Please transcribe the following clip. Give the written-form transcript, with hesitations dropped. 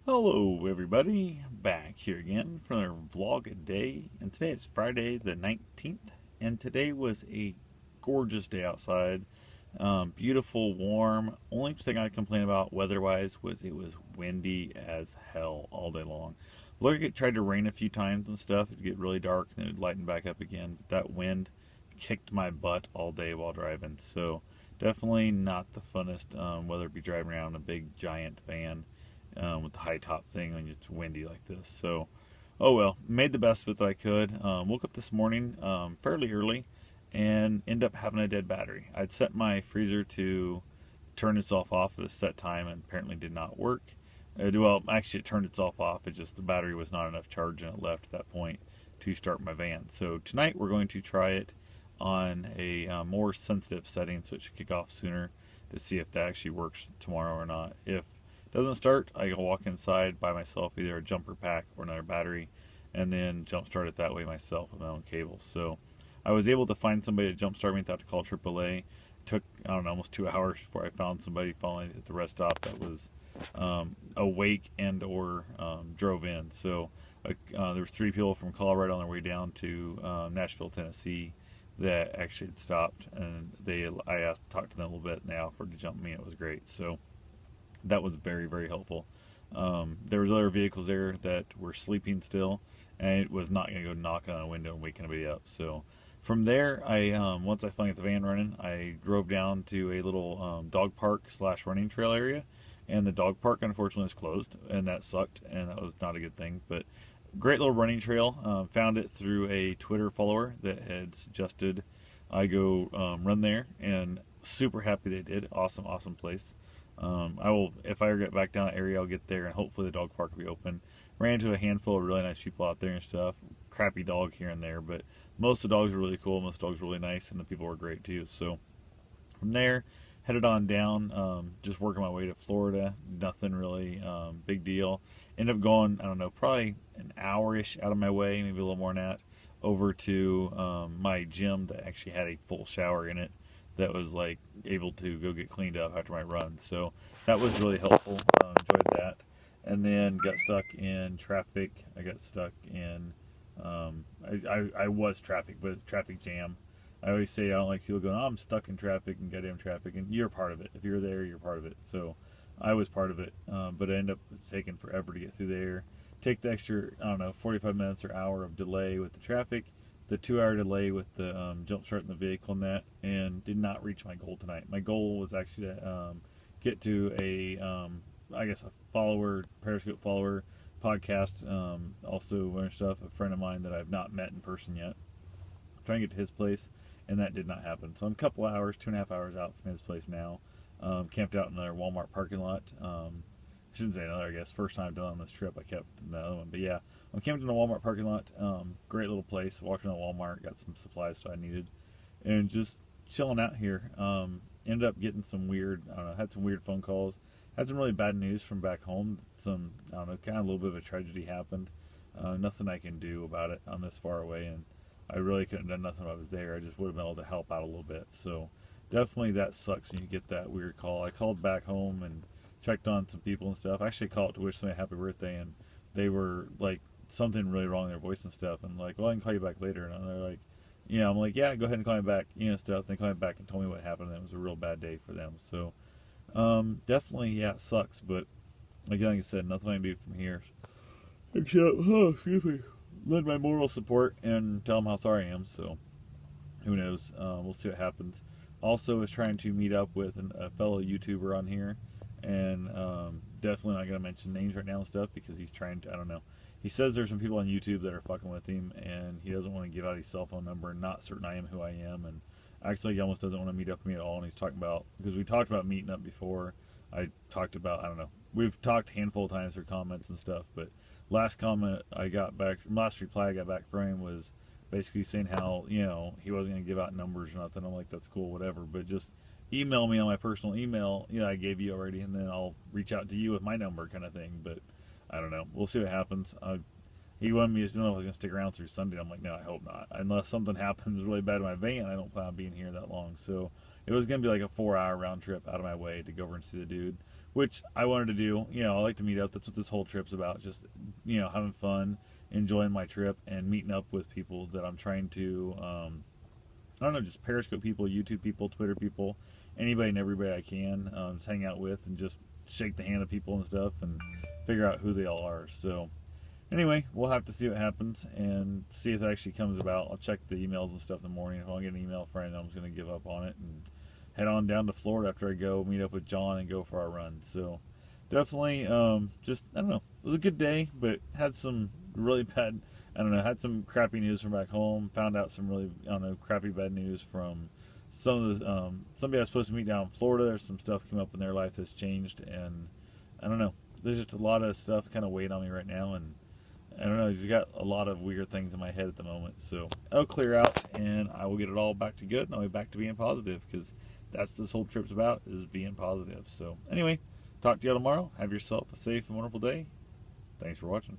Hello, everybody. Back here again for another vlog day. And today is Friday the 19th. And today was a gorgeous day outside. Beautiful, warm. Only thing I complain about weather wise was it was windy as hell all day long. Look, it tried to rain a few times and stuff. It'd get really dark and it would lighten back up again. But that wind kicked my butt all day while driving. So definitely not the funnest, whether it be driving around a big giant van with the high top thing when it's windy like this. So, oh well, made the best of it that I could. Woke up this morning fairly early and ended up having a dead battery. I'd set my freezer to turn itself off at a set time and apparently did not work. Well, actually, it turned itself off. It just the battery was not enough charge and it left at that point to start my van. So tonight we're going to try it on a more sensitive setting so it should kick off sooner to see if that actually works tomorrow or not. If it doesn't start, I can walk inside by myself, either a jumper pack or another battery, and then jump start it that way myself with my own cable. So I was able to find somebody to jump start me without to call AAA. It took, I don't know, almost 2 hours before I found somebody finally at the rest stop that was awake and or drove in. So there was three people from Colorado on their way down to Nashville, Tennessee, that actually had stopped, and I talked to them a little bit, and they offered to jump me. It was great. So that was very, very helpful. There was other vehicles there that were sleeping still, and it was not going to go knock on a window and wake anybody up. So from there, I once I finally got the van running, I drove down to a little dog park slash running trail area, and the dog park unfortunately is closed, and that sucked, and that was not a good thing. But great little running trail. Found it through a Twitter follower that had suggested I go run there, and super happy they did. Awesome, awesome place. I will, if I ever get back down that area, I'll get there, and hopefully the dog park will be open. Ran into a handful of really nice people out there and stuff. Crappy dog here and there, but most of the dogs were really cool. Most dogs were really nice, and the people were great too. So from there, headed on down, just working my way to Florida. Nothing really big deal. Ended up going, I don't know, probably an hour-ish out of my way, maybe a little more than that, over to my gym that actually had a full shower in it that was like able to go get cleaned up after my run. So that was really helpful. Enjoyed that. And then got stuck in traffic. I got stuck in, I was traffic, but it's traffic jam. I always say I don't like people going, oh, I'm stuck in traffic and goddamn traffic. And you're part of it. If you're there, you're part of it. So I was part of it. But I ended up taking forever to get through there. Take the extra, I don't know, 45 minutes or hour of delay with the traffic, the 2 hour delay with the jump start in the vehicle and that, and did not reach my goal tonight. My goal was actually to get to a, I guess, a follower, Periscope follower podcast, also learn stuff, a friend of mine that I've not met in person yet. Trying to get to his place, and that did not happen. So I'm a couple hours, 2.5 hours out from his place now. Camped out in another Walmart parking lot. I shouldn't say another, I guess. First time I've done on this trip, I kept the other one. But yeah, I'm camped in a Walmart parking lot. Great little place. Walked around Walmart, got some supplies so I needed, and just chilling out here. Ended up getting some weird, I don't know, had some weird phone calls. Had some really bad news from back home. Some, I don't know, kind of a little bit of a tragedy happened. Nothing I can do about it. I'm this far away, and I really couldn't have done nothing if I was there. I just would have been able to help out a little bit. So definitely that sucks when you get that weird call. I called back home and checked on some people and stuff. I actually called to wish somebody a happy birthday, and they were like something really wrong in their voice and stuff, and like, well, I can call you back later. And they're like, I'm like, yeah, go ahead and call me back, stuff. And they called me back and told me what happened, and it was a real bad day for them. So definitely, yeah, it sucks, but again, like I said, nothing I can do from here except, excuse me, lend my moral support and tell them how sorry I am. So who knows? We'll see what happens. Also, is trying to meet up with a fellow YouTuber on here, and definitely not gonna mention names right now and stuff because he's trying to. I don't know. He says there's some people on YouTube that are fucking with him, and he doesn't want to give out his cell phone number. And not certain I am who I am, and actually he almost doesn't want to meet up with me at all. And he's talking about, because we talked about meeting up before. I talked about, I don't know. We've talked a handful of times for comments and stuff, but last comment I got back, last reply I got back from him was basically saying how, he wasn't going to give out numbers or nothing. I'm like, that's cool, whatever, but just email me on my personal email, I gave you already, and then I'll reach out to you with my number kind of thing. But I don't know. We'll see what happens. He wanted me to know if I was going to stick around through Sunday. I'm like, no, I hope not. Unless something happens really bad to my van, I don't plan on being here that long. So it was going to be like a 4 hour round trip out of my way to go over and see the dude. which I wanted to do. You know, I like to meet up. That's what this whole trip's about. Just, you know, having fun, enjoying my trip, and meeting up with people that I'm trying to, I don't know, just Periscope people, YouTube people, Twitter people, anybody and everybody I can, just hang out with and just shake the hand of people and stuff and figure out who they all are. So anyway, we'll have to see what happens and see if it actually comes about. I'll check the emails and stuff in the morning. If I get an email friend, I'm just going to give up on it and head on down to Florida after I go meet up with John and go for our run. So definitely, just, I don't know, it was a good day, but had some really bad, I don't know, had some crappy news from back home. Found out some really, I don't know, crappy bad news from some of the, somebody I was supposed to meet down in Florida. There's some stuff came up in their life that's changed, and I don't know. There's just a lot of stuff kind of weighing on me right now, and I don't know. You've got a lot of weird things in my head at the moment, so I'll clear out, and I will get it all back to good, and I'll be back to being positive, because that's this whole trip's about, is being positive. So anyway, talk to you all tomorrow. Have yourself a safe and wonderful day. Thanks for watching.